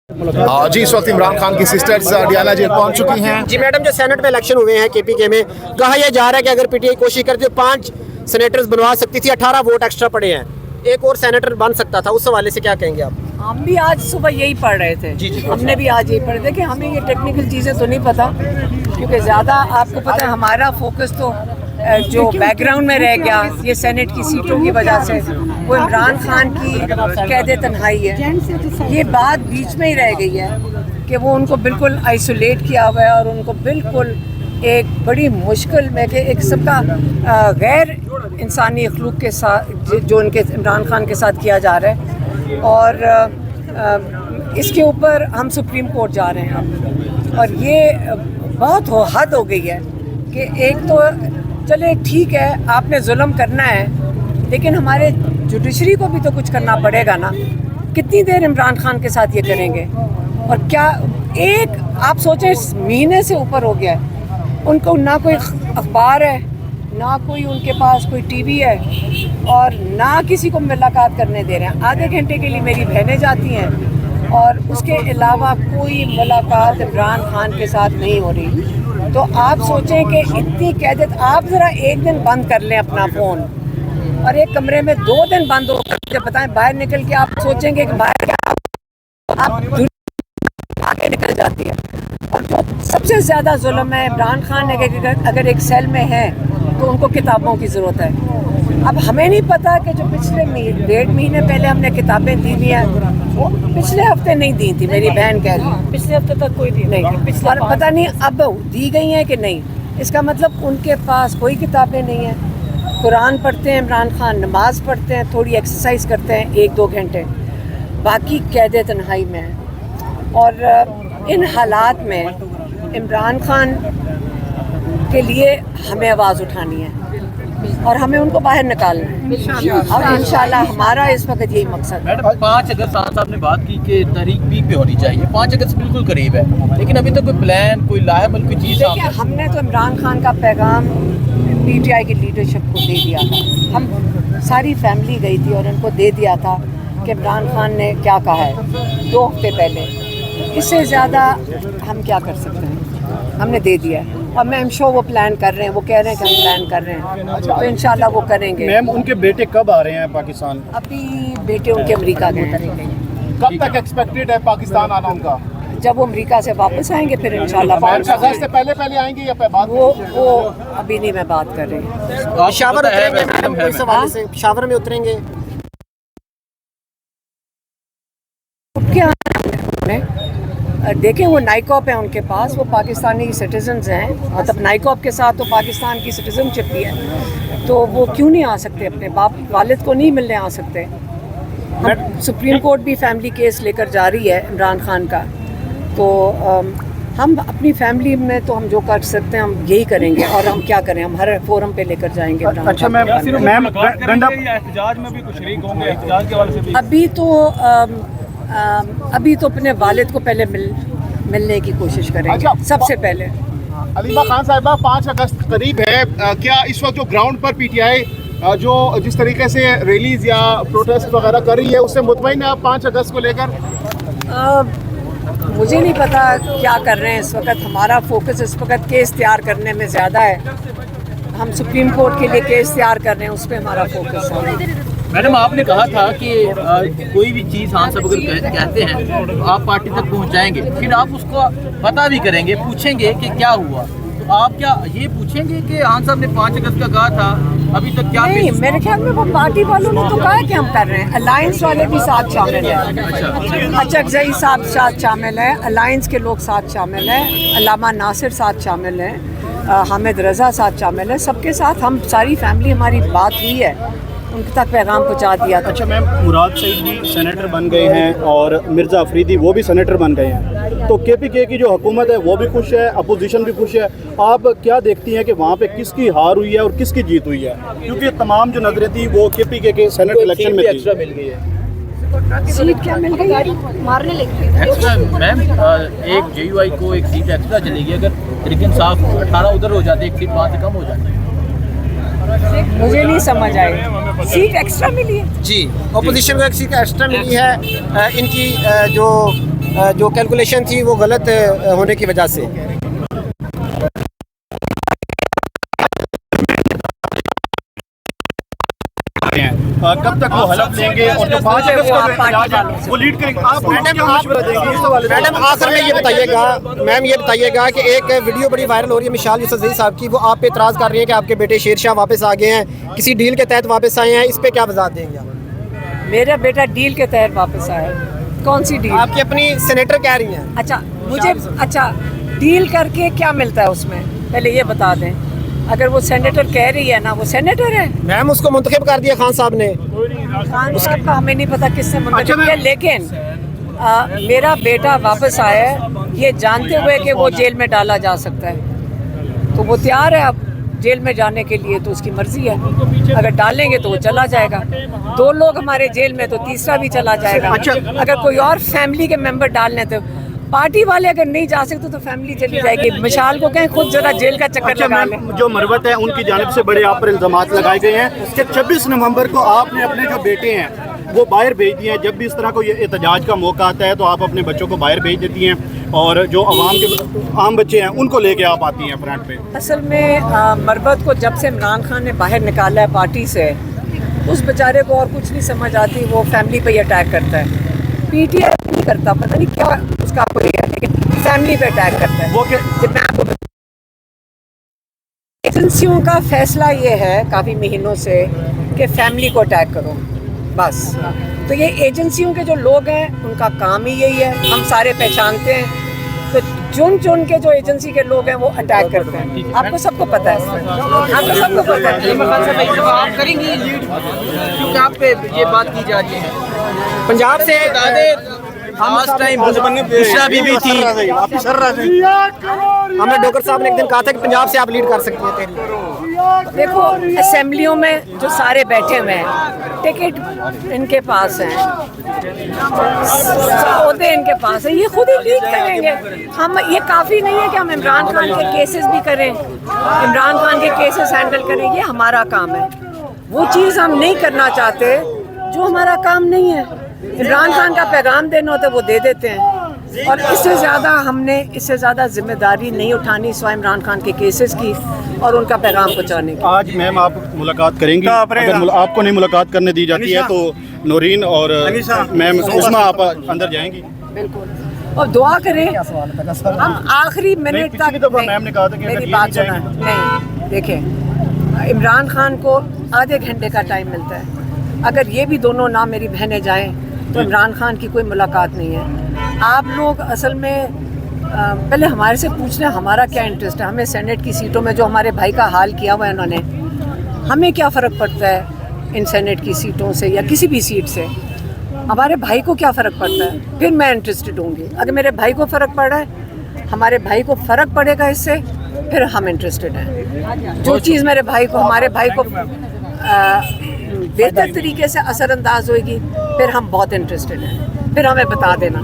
जी, इस वक्त इमरान खान की सिस्टर्स डियाला जेल पहुंच चुकी हैं। जी मैडम, जो सेनेट में इलेक्शन हुए हैं केपीके में, कहा यह जा रहा है कि अगर पीटीआई कोशिश करती तो 5 सेनेटर्स बनवा सकती थी, 18 वोट एक्स्ट्रा पड़े हैं, एक और सेनेटर बन सकता था। उस हवाले से क्या कहेंगे आप? हम भी आज सुबह यही पढ़ रहे थे। जी। हमने भी आज यही पढ़ रहे थे कि हमें ये टेक्निकल चीज़ें तो नहीं पता, क्योंकि ज़्यादा आपको पता है हमारा फोकस तो जो बैकग्राउंड में रह गया ये सेनेट की सीटों की वजह से, वो इमरान खान की कैद तन्हाई है। ये बात बीच में ही रह गई है कि वो उनको बिल्कुल आइसोलेट किया हुआ है और उनको बिल्कुल एक बड़ी मुश्किल में कि एक किस्म का गैर इंसानी अखलूक के साथ जो उनके इमरान खान के साथ किया जा रहा है। और इसके ऊपर हम सुप्रीम कोर्ट जा रहे हैं अब, और ये बहुत हद हो गई है कि एक तो चले ठीक है आपने जुल्म करना है, लेकिन हमारे जुडिशरी को भी तो कुछ करना पड़ेगा ना। कितनी देर इमरान खान के साथ ये करेंगे? और क्या एक आप सोचें महीने से ऊपर हो गया है, उनको ना कोई अखबार है, ना कोई उनके पास कोई टीवी है, और ना किसी को मुलाकात करने दे रहे हैं। आधे घंटे के लिए मेरी बहनें जाती हैं और उसके अलावा कोई मुलाकात इमरान खान के साथ नहीं हो रही। तो आप सोचें कि इतनी कैद, आप ज़रा एक दिन बंद कर लें अपना फ़ोन, और एक कमरे में 2 दिन बंद हो कर बताएं, बाहर निकल के आप सोचेंगे कि बाहर आप दुनिया आगे निकल जाती है। और जो सबसे ज़्यादा जुल्म है, इमरान खान अगर एक सेल में है तो उनको किताबों की ज़रूरत है। अब हमें नहीं पता कि जो पिछले 1.5 महीने पहले हमने किताबें दी हुई हैं, वो पिछले हफ्ते नहीं दी थी, मेरी बहन कह रही है पिछले हफ्ते तक कोई दी नहीं, और पता नहीं अब दी गई हैं कि नहीं। इसका मतलब उनके पास कोई किताबें नहीं हैं। कुरान पढ़ते हैं इमरान खान, नमाज़ पढ़ते हैं, थोड़ी एक्सरसाइज करते हैं 1-2 घंटे, बाकी कैद तन्हाई में है। और इन हालात में इमरान खान के लिए हमें आवाज़ उठानी है और हमें उनको बाहर निकालना है, और इंशाल्लाह हमारा इस वक्त यही मकसद है। 5 अगस्त साहब ने बात की कि तारीख पीक पे होनी चाहिए, 5 अगस्त बिल्कुल करीब है, लेकिन अभी तक कोई प्लान, कोई लाहेबल कोई चीज़। देखिए, हमने तो इमरान खान का पैगाम पीटीआई की लीडरशिप को दे दिया था। हम सारी फैमिली गई थी और उनको दे दिया था कि इमरान खान ने क्या कहा है 2 हफ्ते पहले। इससे ज़्यादा हम क्या कर सकते हैं? हमने दे दिया है, और मैं एम श्योर वो प्लान कर रहे हैं, वो कह रहे हैं कि हम प्लान कर रहे हैं, तो इंशाल्लाह वो करेंगे। मैम, उनके बेटे कब आ रहे हैं पाकिस्तान? अभी बेटे उनके अमेरिका गए हैं। कब तक एक्सपेक्टेड है पाकिस्तान आना उनका? जब वो अमेरिका से वापस आएंगे फिर इंशाल्लाह 5 अगस्त से पहले आएंगे या बाद? वो अभी नहीं मैं बात कर रही। पेशावर उतरेंगे मैडम, कोई सवाल से पेशावर में उतरेंगे? क्या देखें, वो नाइकॉप है उनके पास, वो पाकिस्तानी सिटीजन्स हैं, मतलब नाइकॉप के साथ तो पाकिस्तान की सिटीजनशिप भी है, तो वो क्यों नहीं आ सकते? अपने बाप वालिद को नहीं मिलने आ सकते? हम सुप्रीम कोर्ट भी फैमिली केस लेकर जा रही है इमरान खान का, तो हम अपनी फैमिली में तो हम जो कर सकते हैं हम यही करेंगे, और हम क्या करें, हम हर फोरम पे लेकर जाएंगे। अच्छा मैम, एहतजाज में भी कुछ शरीक होंगे, एहतजाज के हवाले से भी? अभी तो अपने वालिद को पहले मिलने की कोशिश करेंगे सबसे पहले। अलीमा खान साहिबा, 5 अगस्त करीब है, क्या इस वक्त जो ग्राउंड पर पीटीआई जो जिस तरीके से रैलीज या प्रोटेस्ट वगैरह कर रही है, उससे मुतमईन है आप 5 अगस्त को लेकर? मुझे नहीं पता क्या कर रहे हैं इस वक्त। हमारा फोकस इस वक्त केस तैयार करने में ज़्यादा है। हम सुप्रीम कोर्ट के लिए केस तैयार कर रहे हैं, उस पर हमारा फोकस है। मैडम, आपने कहा था कि कोई भी चीज़ हाँ सब अगर कहते हैं तो आप पार्टी तक पहुंचाएंगे, फिर आप उसको पता भी करेंगे, पूछेंगे कि क्या हुआ। तो आप क्या ये पूछेंगे कि हाँ साहब ने 5 अगस्त का कहा था, अभी तक क्या? नहीं, मेरे ख्याल में वो पार्टी वालों ने तो कहा है कि हम कर रहे हैं। अलायंस वाले भी साथ शामिल हैं, अचकजई साहब साथ शामिल हैं, अलायंस के लोग साथ शामिल हैं, अल्लामा नासिर साथ शामिल हैं, हामिद रज़ा साथ शामिल है। सबके साथ हम सारी फैमिली, हमारी बात हुई है, उनके तक पैगाम पहुंचा दिया था। अच्छा मैम, मुराद सईद भी सेनेटर बन गए हैं और मिर्ज़ा अफरीदी वो भी सेनेटर बन गए हैं, तो केपीके की जो हुकूमत है वो भी खुश है, अपोजिशन भी खुश है। आप क्या देखती हैं कि वहाँ पे किसकी हार हुई है और किसकी जीत हुई है? क्योंकि तमाम जो नजरें थी वो केपीके के सेनेट इलेक्शन में थी। मिल गई है सीट, क्या मिल गई है? मारने लगी एक्स्ट्रा मैम, एक जेयूआई को एक सीट एक्स्ट्रा चलेगी। अगर तरीके इंसाफ 18 उधर हो जाते, एक सीट वहाँ से कम हो जाती। मुझे नहीं समझ आई, सीट एक्स्ट्रा मिली है? जी, अपोजिशन को एक सीट एक्स्ट्रा मिली है। इनकी जो जो कैलकुलेशन थी वो गलत होने की वजह से। कब तक वो हलफ लेंगे और जो 5 अगस्त को एहतजाज है वो लीड करेंगे? आप मैडम आखिर में ये बताइएगा, मैम ये बताइएगा कि एक वीडियो बड़ी वायरल हो रही है मिशाल यूसुफजई साहब की, वो आप पे इतराज़ कर रही है कि आपके बेटे शेरशाह वापस आ गए हैं, किसी डील के तहत वापस आए हैं, इस पे क्या वजाहत देंगे आप? मेरा बेटा डील के तहत वापस आया। कौन सी डील? आपकी अपनी सेनेटर कह रही हैं। अच्छा मुझे, अच्छा डील करके क्या मिलता है उसमें, पहले ये बता दें। अगर वो सेनेटर कह रही है ना, वो सेनेटर है। मैम उसको मुंतखब कर दिया खान साहब ने। खान साहब का हमें नहीं पता किसने मुंतखब किया, लेकिन मेरा बेटा वापस आया है ये जानते हुए कि वो जेल में डाला जा सकता है, तो वो तैयार है अब जेल में जाने के लिए, तो उसकी मर्जी है। अगर डालेंगे तो वो चला जाएगा। 2 लोग हमारे जेल में, तो तीसरा भी चला जाएगा। अगर कोई और फैमिली के मेंबर डालने, तो पार्टी वाले अगर नहीं जा सकते तो फैमिली चली जाएगी। मिशाल को कहें खुद जरा जेल का चक्कर लगा लें। जो मरवत है उनकी जानिब से बड़े आप पर इल्जामात लगाए गए हैं कि 26 नवंबर को आपने अपने जो बेटे हैं वो बाहर भेज दिए हैं। जब भी इस तरह को ये एहतजाज का मौका आता है तो आप अपने बच्चों को बाहर भेज देती हैं और जो अवाम के आम बच्चे हैं उनको लेके आप आती हैं फ्रंट पे। असल में मरवत को जब से इमरान खान ने बाहर निकाला है पार्टी से, उस बेचारे को और कुछ नहीं समझ आती, वो फैमिली पे ही अटैक करता है। पीटीआई नहीं करता, पता नहीं क्या उसका कोई है, लेकिन फैमिली पे अटैक करता है। वो क्या मैं आपको एजेंसियों का फैसला ये है काफ़ी महीनों से कि फैमिली को अटैक करो, बस। तो ये एजेंसियों के जो लोग हैं उनका काम ही यही है, हम सारे पहचानते हैं। तो चुन चुन के जो एजेंसी के लोग हैं वो अटैक करते हैं। आपको सबको पता है, आपको सबको पता है। आप करेंगी लीड क्योंकि आप पे ये बात की जा रही है। पंजाब से लास्ट टाइम बुशरा बीबी थी। हमने डॉक्टर साहब ने एक दिन कहा था कि पंजाब से आप लीड कर सकती हैं तहरीक। देखो असेंबलियों में जो सारे बैठे हुए हैं, टिकट इनके पास हैं, ओहदे इनके पास है, ये खुद ही लीड करेंगे। हम ये काफ़ी नहीं है कि हम इमरान खान के केसेस भी करें, इमरान खान के केसेस हैंडल करें, ये हमारा काम है। वो चीज़ हम नहीं करना चाहते जो हमारा काम नहीं है। इमरान खान का पैगाम देना होता है वो दे देते हैं, और इससे ज़्यादा जिम्मेदारी नहीं उठानी सिवाय इमरान खान के केसेस की और उनका पैगाम पहुँचाने की। आज मैम आप मुलाकात करेंगी, अगर आपको नहीं मुलाकात करने दी जाती है तो नौरीन और मैम उस्मा आप अंदर जाएंगी? बिल्कुल, और दुआ करें हम आखिरी मिनट तक। मैम ने कहा था कि मेरी बात सुना नहीं, देखें इमरान खान को आधे घंटे का टाइम मिलता है। अगर ये भी दोनों ना मेरी बहनें जाएं तो इमरान खान की कोई मुलाकात नहीं है। आप लोग असल में पहले हमारे से पूछ लें हमारा क्या इंटरेस्ट है। हमें सेनेट की सीटों में जो हमारे भाई का हाल किया हुआ है उन्होंने, हमें क्या फ़र्क पड़ता है इन सेनेट की सीटों से या किसी भी सीट से? हमारे भाई को क्या फ़र्क पड़ता है? फिर मैं इंटरेस्टेड होंगी। अगर मेरे भाई को फ़र्क पड़ रहा है, हमारे भाई को फ़र्क पड़ेगा इससे, फिर हम इंटरेस्टेड हैं। जो चीज़ मेरे भाई को, हमारे भाई को बेहतर तरीके से असरअंदाज होगी, फिर हम बहुत इंटरेस्टेड हैं, फिर हमें बता देना।